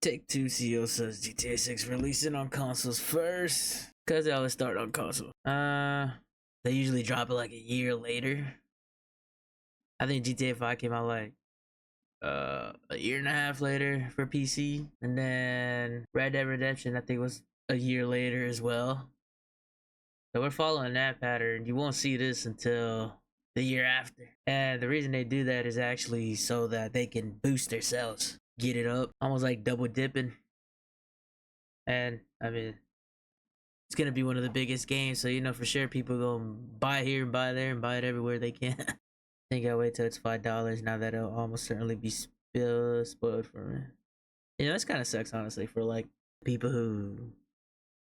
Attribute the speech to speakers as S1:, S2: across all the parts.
S1: Take-Two CEO says GTA 6 releasing on consoles first, cause they always start on console. They usually drop it like a year later. I think GTA 5 came out like a year and a half later for PC, and then Red Dead Redemption I think was a year later as well. So we're following that pattern. You won't see this until the year after. And the reason they do that is actually so that they can boost their sales, get it up, almost like double dipping. And I mean, it's gonna be one of the biggest games, so you know for sure people gonna buy here and buy there and buy it everywhere they can. I think I'll wait till it's $5 now that it'll almost certainly be spoiled for me. You know, this kind of sucks honestly for like people who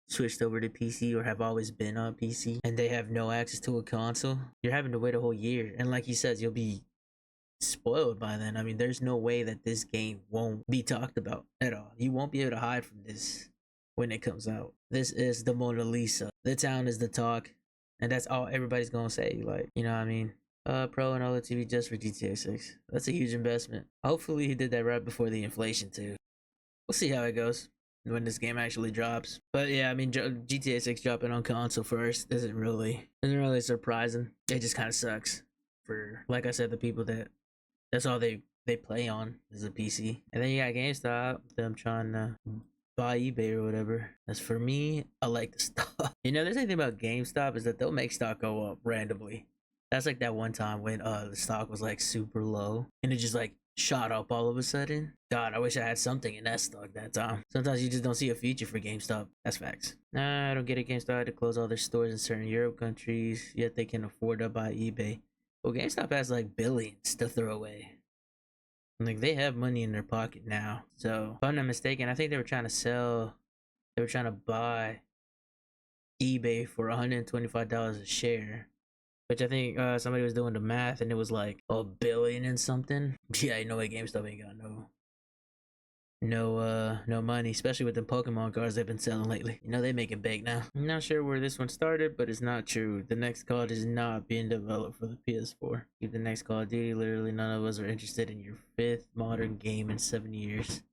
S1: switched over to PC or have always been on PC and they have no access to a console. You're having to wait a whole year, and like he says, you'll be spoiled by then. I mean, there's no way that this game won't be talked about at all. You won't be able to hide from this when it comes out. This is the Mona Lisa. The town is the talk, and that's all everybody's gonna say. Like, you know what I mean? Pro and OLED TV just for GTA 6. That's a huge investment. Hopefully he did that right before the inflation too. We'll see how it goes when this game actually drops. But yeah, I mean, GTA 6 dropping on console first isn't really surprising. It just kind of sucks for, like I said, the people that's all they play on is a PC. And then you got GameStop, them trying to buy eBay or whatever. As for me, I like the stock. You know, there's anything about GameStop is that they'll make stock go up randomly. That's like that one time when the stock was like super low and it just like shot up all of a sudden. God, I wish I had something in that stock that time. Sometimes you just don't see a future for GameStop. That's facts. Nah, I don't get it. GameStop had to close all their stores in certain Europe countries, yet they can afford to buy eBay. Well, GameStop has like billions to throw away. Like, they have money in their pocket now. So if I'm not mistaken, I think they were trying to buy eBay for $125 a share. Which I think somebody was doing the math and it was like $1 billion and something. Yeah, you know what, GameStop ain't got no money, especially with the Pokemon cards they've been selling lately. You know, they making bank now. I'm not sure where this one started, but it's not true. The next card is not being developed for the PS4. Keep the next Call of Duty. Literally none of us are interested in your 5th modern game in 7 years.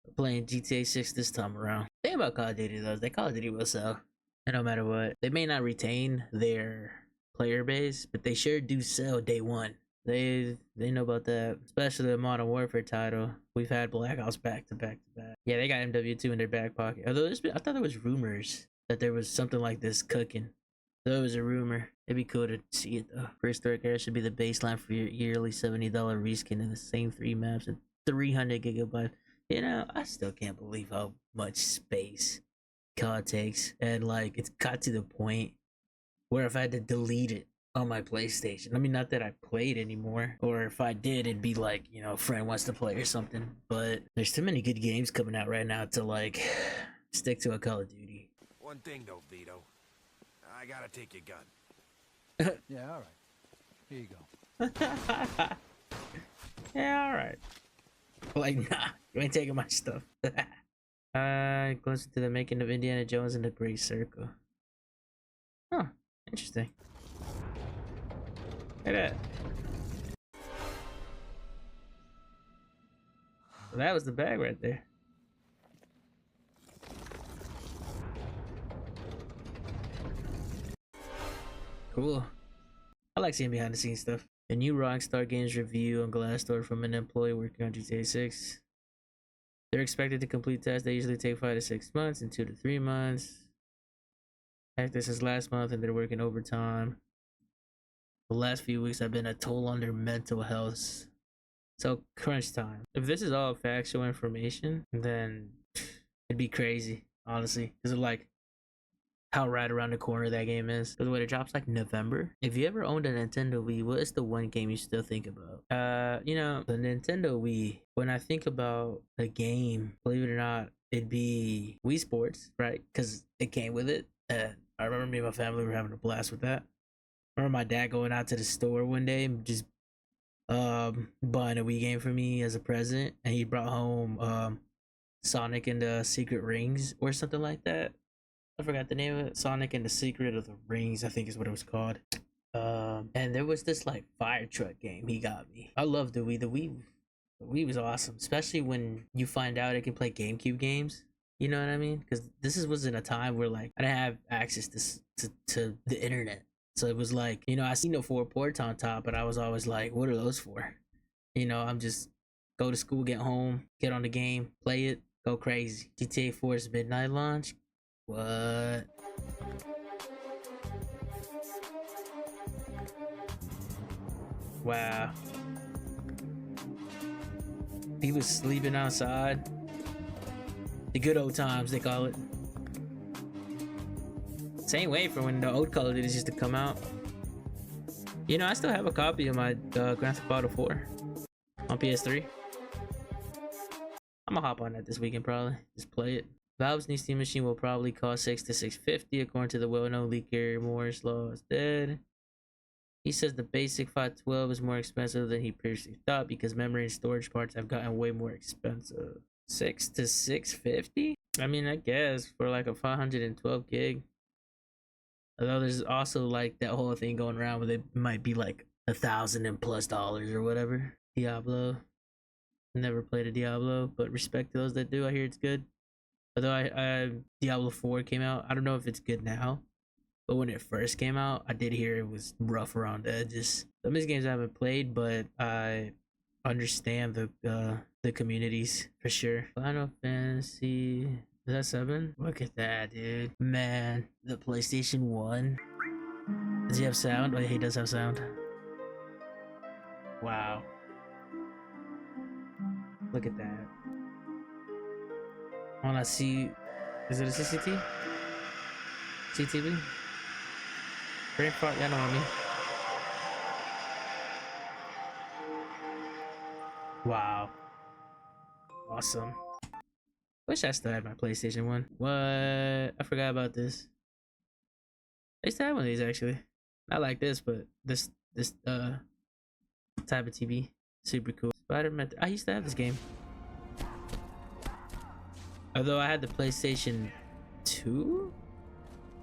S1: We're playing GTA 6 this time around. The thing about Call of Duty though is that Call of Duty will sell. And no matter what, they may not retain their player base, but they sure do sell day one. They know about that, especially the Modern Warfare title. We've had Black Ops back to back to back. Yeah, they got MW2 in their back pocket. Although I thought there was rumors that there was something like this cooking. So it was a rumor. It'd be cool to see it though. Prehistoric Era should be the baseline for your yearly $70 reskin in the same 3 maps and 300 gigabytes. You know, I still can't believe how much space COD takes, and like it's got to the point where if I had to delete it on my PlayStation, I mean, not that I played anymore, or if I did, it'd be like, you know, a friend wants to play or something. But there's too many good games coming out right now to like stick to a Call of Duty.
S2: One thing though, Vito, I gotta take your gun.
S3: Yeah, all right. Here you go.
S1: Yeah, all right. Like, nah, you ain't taking my stuff. Closer to the making of Indiana Jones and the Great Circle. Huh. Interesting. Look at that. So that was the bag right there. Cool. I like seeing behind the scenes stuff. A new Rockstar Games review on Glassdoor from an employee working on GTA 6. They're expected to complete tests. They usually take 5 to 6 months and 2 to 3 months. This is last month and they're working overtime. The last few weeks have been a toll on their mental health. So crunch time. If this is all factual information, then it'd be crazy, honestly. Because of like how right around the corner that game is. By the way, it drops like November. If you ever owned a Nintendo Wii, what is the one game you still think about? You know, the Nintendo Wii. When I think about a game, believe it or not, it'd be Wii Sports, right? Because it came with it. I remember me and my family were having a blast with that. I remember my dad going out to the store one day and just buying a Wii game for me as a present, and he brought home Sonic and the Secret Rings or something like that. I forgot the name of it. Sonic and the Secret of the Rings, I think is what it was called. And there was this like fire truck game he got me. I love the Wii. The Wii Wii was awesome, especially when you find out it can play GameCube games. You know what I mean? Because was in a time where like I didn't have access to the internet, so it was like, you know, I seen the 4 ports on top, but I was always like, what are those for? You know, I'm just go to school, get home, get on the game, play it, go crazy. GTA 4's midnight launch. What? Wow. People sleeping outside. The good old times, they call it. Same way for when the old Call of Duty used to come out. You know, I still have a copy of my Grand Theft Auto 4 on PS3. I'm gonna hop on that this weekend probably. Just play it. Valve's new Steam machine will probably cost $6 to $650 according to the well-known leaker Moore's Law is dead. He says the basic 512 is more expensive than he previously thought because memory and storage parts have gotten way more expensive. $6 to $650? I mean, I guess for like a 512 gig. Although there's also like that whole thing going around where they might be like $1,000+ or whatever. Diablo. Never played a Diablo, but respect to those that do. I hear it's good. Although I Diablo 4 came out, I don't know if it's good now. But when it first came out, I did hear it was rough around the edges. Some of these games I haven't played, but I understand the communities for sure. Final Fantasy, is that 7? Look at that, dude. Man, the PlayStation 1. Does he have sound? Oh, yeah, he does have sound. Wow. Look at that. I wanna see. Is it a CCT? CTV? Brain fart, yeah, I know what I mean. Wow. Awesome. Wish I still had my PlayStation 1. What? I forgot about this. I used to have one of these actually. Not like this, but this type of TV. Super cool. Spider-Man. I used to have this game. Although I had the PlayStation 2?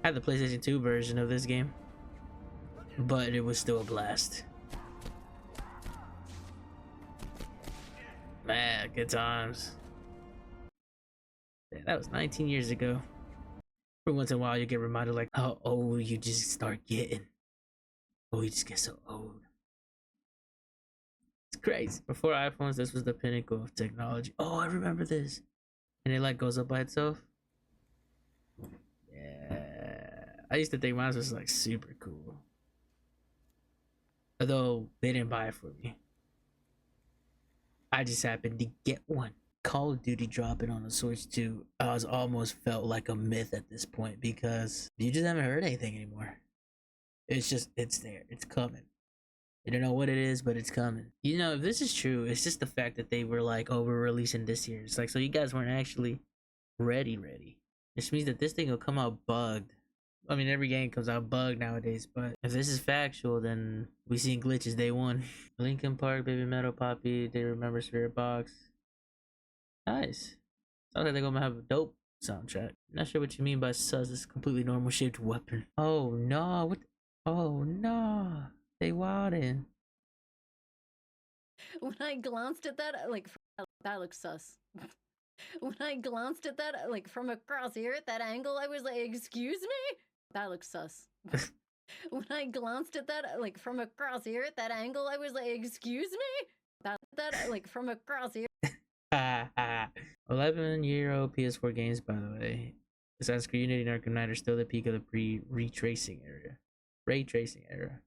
S1: I had the PlayStation 2 version of this game. But it was still a blast. Man, good times. Yeah, that was 19 years ago. Every once in a while you get reminded like how old you just start getting. Oh, you just get so old. It's crazy. Before iPhones, this was the pinnacle of technology. Oh, I remember this. And it like goes up by itself. Yeah. I used to think mine was like super cool. Although they didn't buy it for me. I just happened to get one. Call of Duty dropping on the Switch 2 I almost felt like a myth at this point because you just haven't heard anything anymore. It's there. It's coming. I don't know what it is, but it's coming. You know, if this is true, it's just the fact that they were like, oh, we're releasing this year. It's like, so you guys weren't actually ready. Which means that this thing will come out bugged. I mean, every game comes out bugged nowadays, but if this is factual, then we seen glitches day one. Linkin Park, Baby Metal, Poppy, They Remember Spirit Box. Nice. Sounds like they're gonna have a dope soundtrack. Not sure what you mean by sus. It's a completely normal shaped weapon. Oh no! What? Oh no! They wildin'.
S4: When I glanced at that, like, that looks sus. When I glanced at that, like, from across here at that angle, I was like, excuse me? That looks sus. When I glanced at that, like, from across here at that angle, I was like, excuse me? That like, from across here.
S1: 11-year-old PS4 games, by the way. Assassin's Creed Unity and Arkham Knight are still the peak of the ray tracing era.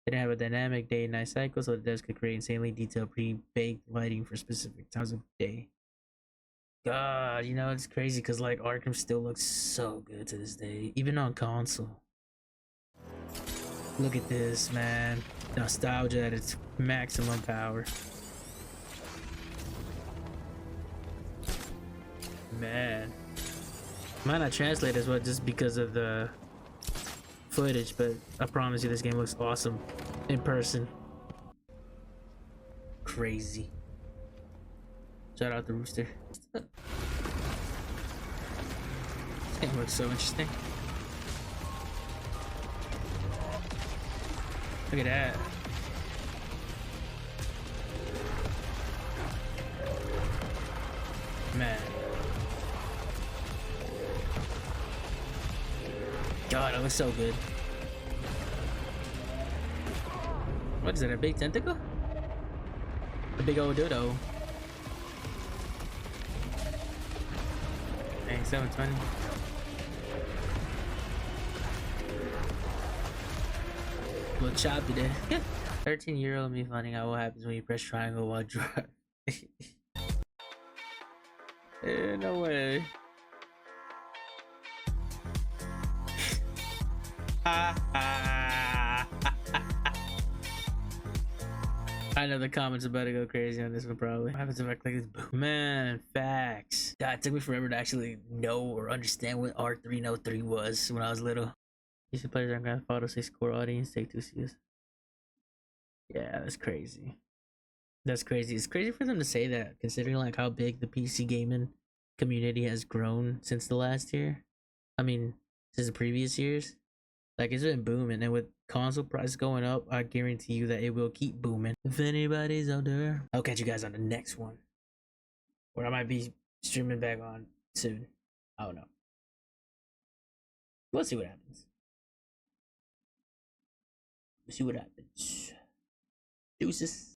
S1: They didn't have a dynamic day and night cycle, so the devs could create insanely detailed pre-baked lighting for specific times of day. God, you know, it's crazy because like Arkham still looks so good to this day, even on console. Look at this, man. Nostalgia at its maximum power. Man. Might not translate as well just because of the footage, but I promise you this game looks awesome in person. Crazy. Shout out the Rooster. This game looks so interesting. Look at that. Man. God, that was so good. What is it, a big tentacle? A big old dodo. Dang, 720. We'll chop today. 13-year-old me finding out what happens when you press triangle while driving. No way. I know the comments about to go crazy on this one probably. What happens if I click this? Boom. Man, facts. God, it took me forever to actually know or understand what R303 was when I was little. You should play on Grand Theft Auto 6 core audience, take 2 CS. Yeah, that's crazy. That's crazy. It's crazy for them to say that, considering like how big the PC gaming community has grown since the last year. I mean, since the previous years. Like, it's been booming, and with console prices going up, I guarantee you that it will keep booming. If anybody's out there, I'll catch you guys on the next one, where I might be streaming back on soon. I don't know. We'll see what happens. We'll see what happens. Deuces.